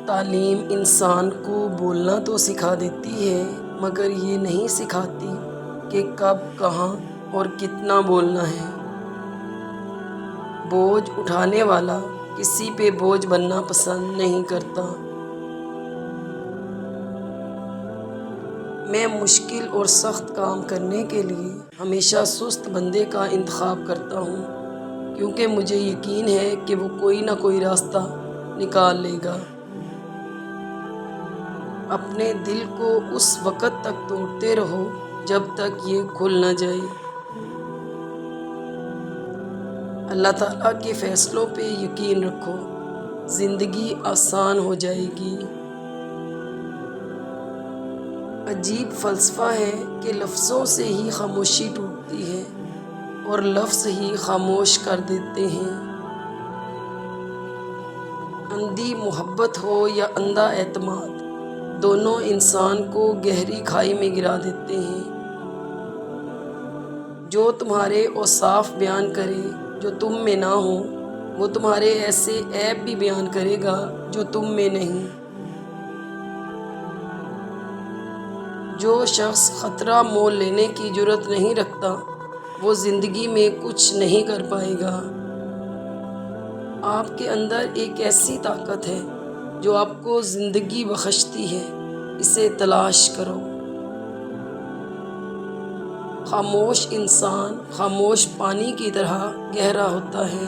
تعلیم انسان کو بولنا تو سکھا دیتی ہے، مگر یہ نہیں سکھاتی کہ کب، کہاں اور کتنا بولنا ہے۔ بوجھ اٹھانے والا کسی پہ بوجھ بننا پسند نہیں کرتا۔ میں مشکل اور سخت کام کرنے کے لیے ہمیشہ سست بندے کا انتخاب کرتا ہوں، کیونکہ مجھے یقین ہے کہ وہ کوئی نہ کوئی راستہ نکال لے گا۔ اپنے دل کو اس وقت تک توڑتے رہو جب تک یہ کھل نہ جائے۔ اللہ تعالیٰ کے فیصلوں پہ یقین رکھو، زندگی آسان ہو جائے گی۔ عجیب فلسفہ ہے کہ لفظوں سے ہی خاموشی ٹوٹتی ہے اور لفظ ہی خاموش کر دیتے ہیں۔ اندھی محبت ہو یا اندھا اعتماد، دونوں انسان کو گہری کھائی میں گرا دیتے ہیں۔ جو تمہارے اوصاف بیان کرے جو تم میں نہ ہو، وہ تمہارے ایسے عیب بھی بیان کرے گا جو تم میں نہیں۔ جو شخص خطرہ مول لینے کی جرات نہیں رکھتا، وہ زندگی میں کچھ نہیں کر پائے گا۔ آپ کے اندر ایک ایسی طاقت ہے جو آپ کو زندگی بخشتی ہے، اسے تلاش کرو۔ خاموش انسان خاموش پانی کی طرح گہرا ہوتا ہے۔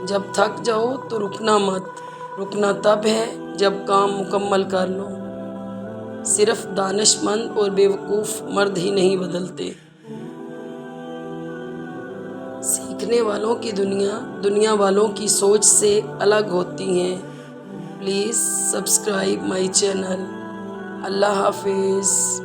جب تھک جاؤ تو رکنا مت، رکنا تب ہے جب کام مکمل کر لو۔ صرف دانش مند اور بیوقوف مرد ہی نہیں بدلتے۔ سیکھنے والوں کی دنیا والوں کی سوچ سے الگ ہوتی ہیں۔ Please subscribe my channel. اللہ حافظ۔